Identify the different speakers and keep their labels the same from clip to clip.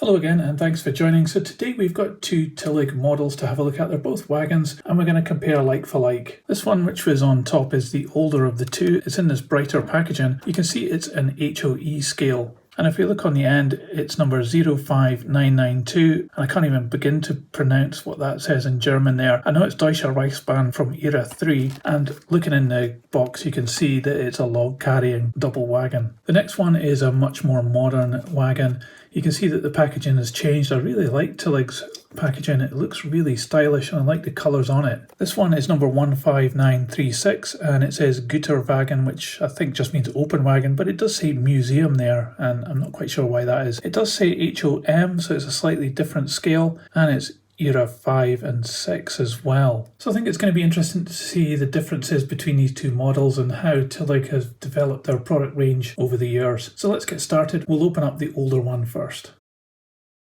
Speaker 1: Hello again and thanks for joining. So today we've got two TIllig models to have a look at. They're both wagons and we're going to compare like for like. This one which was on top is the older of the two. It's in this brighter packaging. You can see it's an HOE scale. And if we look on the end, it's number 05992, and I can't even begin to pronounce what that says in German there. I know it's Deutsche Reichsbahn from era 3, and looking in the box you can see that it's a log-carrying double wagon. The next one is a much more modern wagon. You can see that the packaging has changed. I really like TIllig's packaging. It looks really stylish and I like the colours on it. This one is number 15936 and it says Güterwagen, which I think just means open wagon, but it does say museum there and I'm not quite sure why that is. It does say HOM, so it's a slightly different scale, and it's era 5 and 6 as well. So I think it's going to be interesting to see the differences between these two models and how TIllig has developed their product range over the years. So let's get started. We'll open up the older one first.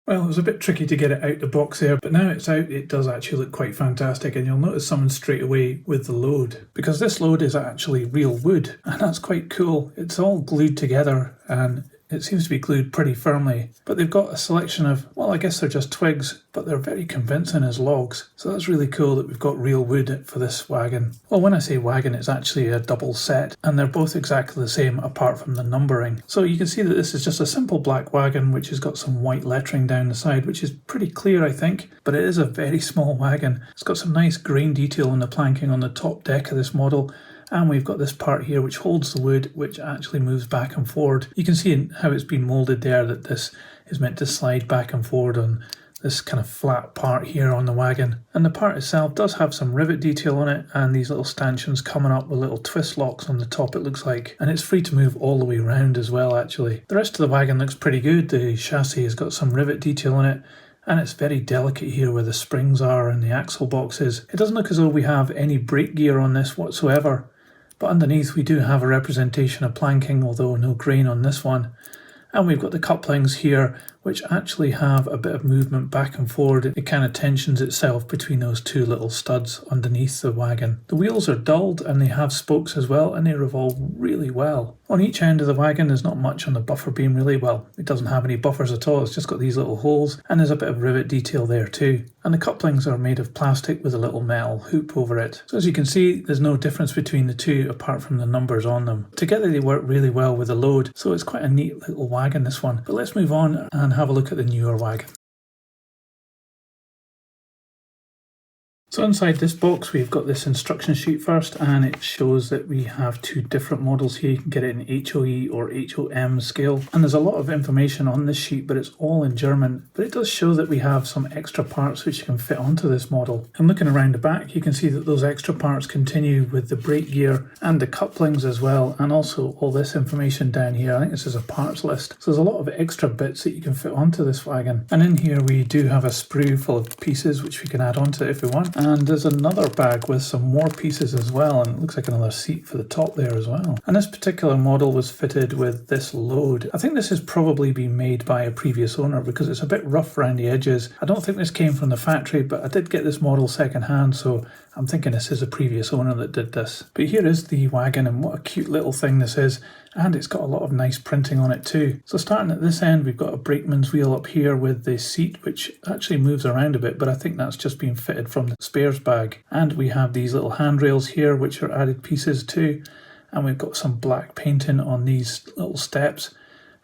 Speaker 1: Well, it was a bit tricky to get it out the box there, but now it's out, it does actually look quite fantastic, and you'll notice something straight away with the load, because this load is actually real wood, and that's quite cool. It's all glued together and it seems to be glued pretty firmly, but they've got a selection of, well, I guess they're just twigs, but they're very convincing as logs. So that's really cool that we've got real wood for this wagon. Well, when I say wagon, it's actually a double set, and they're both exactly the same apart from the numbering. So you can see that this is just a simple black wagon, which has got some white lettering down the side, which is pretty clear, I think, but it is a very small wagon. It's got some nice grain detail on the planking on the top deck of this model. And we've got this part here which holds the wood, which actually moves back and forward. You can see how it's been moulded there, that this is meant to slide back and forward on this kind of flat part here on the wagon. And the part itself does have some rivet detail on it and these little stanchions coming up with little twist locks on the top, it looks like. And it's free to move all the way around as well, actually. The rest of the wagon looks pretty good. The chassis has got some rivet detail on it, and it's very delicate here where the springs are and the axle boxes. It doesn't look as though we have any brake gear on this whatsoever. But underneath we do have a representation of planking, although no grain on this one. And we've got the couplings here, which actually have a bit of movement back and forward. It kind of tensions itself between those two little studs underneath the wagon. The wheels are dulled and they have spokes as well, and they revolve really well. On each end of the wagon there's not much on the buffer beam really. Well, it doesn't have any buffers at all, it's just got these little holes, and there's a bit of rivet detail there too. And the couplings are made of plastic with a little metal hoop over it. So as you can see, there's no difference between the two apart from the numbers on them. Together they work really well with the load, so it's quite a neat little wagon, this one. But let's move on and have a look at the newer wagon. So inside this box we've got this instruction sheet first, and it shows that we have two different models here. You can get it in HOE or HOM scale, and there's a lot of information on this sheet, but it's all in German. But it does show that we have some extra parts which you can fit onto this model. And looking around the back you can see that those extra parts continue with the brake gear and the couplings as well, and also all this information down here. I think this is a parts list. So there's a lot of extra bits that you can fit onto this wagon. And in here we do have a sprue full of pieces which we can add onto it if we want. And there's another bag with some more pieces as well, and it looks like another seat for the top there as well. And this particular model was fitted with this load. I think this has probably been made by a previous owner because it's a bit rough around the edges. I don't think this came from the factory, but I did get this model second hand, so I'm thinking this is a previous owner that did this. But here is the wagon, and what a cute little thing this is. And it's got a lot of nice printing on it too. So starting at this end, we've got a brakeman's wheel up here with the seat, which actually moves around a bit, but I think that's just been fitted from the spares bag. And we have these little handrails here, which are added pieces too. And we've got some black painting on these little steps.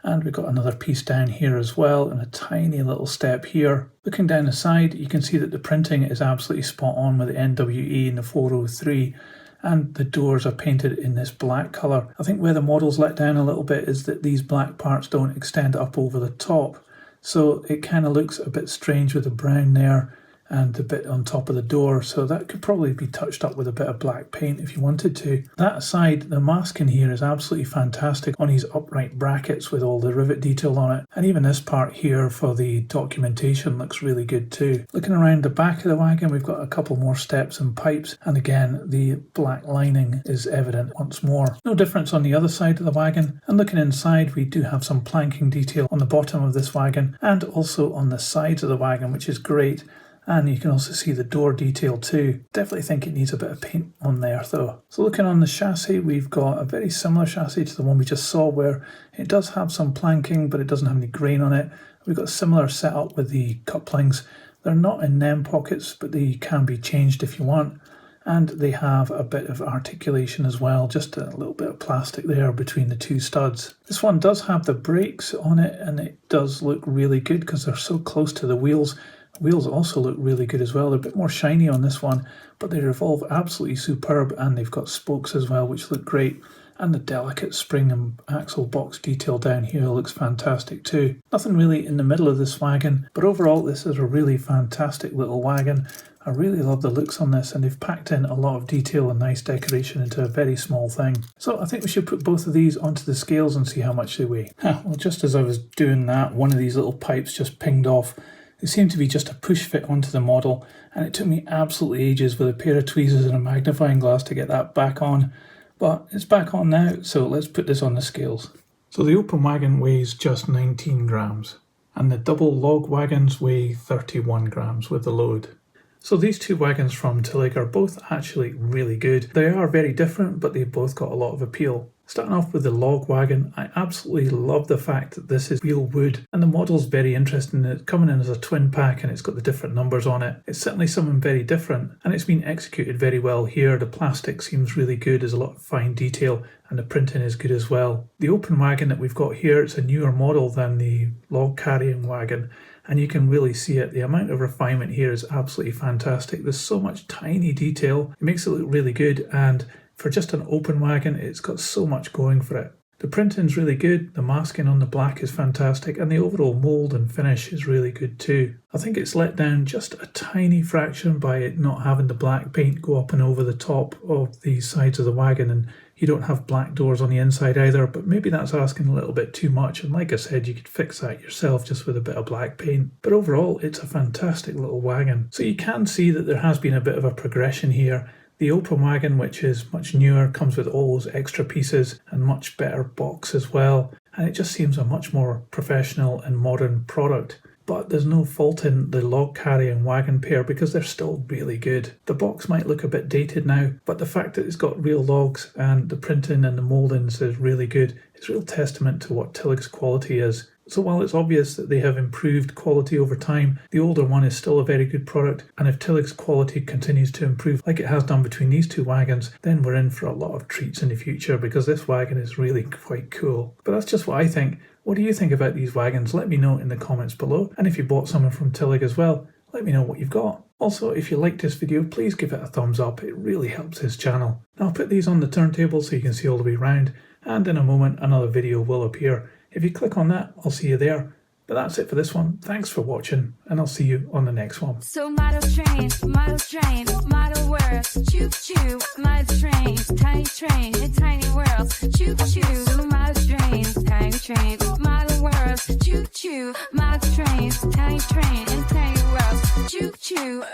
Speaker 1: And we've got another piece down here as well, and a tiny little step here. Looking down the side, you can see that the printing is absolutely spot on with the NWE and the 403. And the doors are painted in this black colour. I think where the model's let down a little bit is that these black parts don't extend up over the top. So it kind of looks a bit strange with the brown there and the bit on top of the door, so that could probably be touched up with a bit of black paint if you wanted to. That aside, the masking here is absolutely fantastic on these upright brackets with all the rivet detail on it, and even this part here for the documentation looks really good too. Looking around the back of the wagon, we've got a couple more steps and pipes, and again the black lining is evident once more. No difference on the other side of the wagon, and looking inside we do have some planking detail on the bottom of this wagon and also on the sides of the wagon, which is great. And you can also see the door detail too. Definitely think it needs a bit of paint on there though. So looking on the chassis, we've got a very similar chassis to the one we just saw, where it does have some planking but it doesn't have any grain on it. We've got a similar setup with the couplings. They're not in NEM pockets, but they can be changed if you want. And they have a bit of articulation as well, just a little bit of plastic there between the two studs. This one does have the brakes on it, and it does look really good because they're so close to the wheels. The wheels also look really good as well. They're a bit more shiny on this one, but they revolve absolutely superb, and they've got spokes as well, which look great. And the delicate spring and axle box detail down here looks fantastic too. Nothing really in the middle of this wagon, but overall this is a really fantastic little wagon. I really love the looks on this, and they've packed in a lot of detail and nice decoration into a very small thing. So I think we should put both of these onto the scales and see how much they weigh. Well, just as I was doing that, one of these little pipes just pinged off. It seemed to be just a push fit onto the model, and it took me absolutely ages with a pair of tweezers and a magnifying glass to get that back on. But it's back on now, so let's put this on the scales. So the open wagon weighs just 19 grams, and the double log wagons weigh 31 grams with the load. So these two wagons from TIllig are both actually really good. They are very different, but they've both got a lot of appeal. Starting off with the log wagon, I absolutely love the fact that this is real wood, and the model's very interesting. It's coming in as a twin pack and it's got the different numbers on it. It's certainly something very different, and it's been executed very well here. The plastic seems really good, there's a lot of fine detail, and the printing is good as well. The open wagon that we've got here, it's a newer model than the log carrying wagon, and you can really see it. The amount of refinement here is absolutely fantastic. There's so much tiny detail. It makes it look really good, and for just an open wagon, it's got so much going for it. The printing's really good, the masking on the black is fantastic, and the overall mould and finish is really good too. I think it's let down just a tiny fraction by it not having the black paint go up and over the top of the sides of the wagon, and you don't have black doors on the inside either, but maybe that's asking a little bit too much, and like I said, you could fix that yourself just with a bit of black paint. But overall, it's a fantastic little wagon. So you can see that there has been a bit of a progression here. The open wagon, which is much newer, comes with all those extra pieces and much better box as well, and it just seems a much more professional and modern product. But there's no fault in the log carrying wagon pair because they're still really good. The box might look a bit dated now, but the fact that it's got real logs and the printing and the mouldings is really good. It's a real testament to what TIllig's quality is. So while it's obvious that they have improved quality over time, the older one is still a very good product, and if TIllig's quality continues to improve like it has done between these two wagons, then we're in for a lot of treats in the future because this wagon is really quite cool. But that's just what I think. What do you think about these wagons? Let me know in the comments below, and if you bought something from TIllig as well, let me know what you've got. Also, if you liked this video, please give it a thumbs up, it really helps his channel. Now I'll put these on the turntable so you can see all the way around, and in a moment another video will appear. If you click on that, I'll see you there. But that's it for this one. Thanks for watching, and I'll see you on the next one.
Speaker 2: So model train, model world, choo choo, model trains, in tiny worlds, choo choo. So model trains, tiny trains, model worlds, choo choo, model trains, in tiny worlds, choo choo.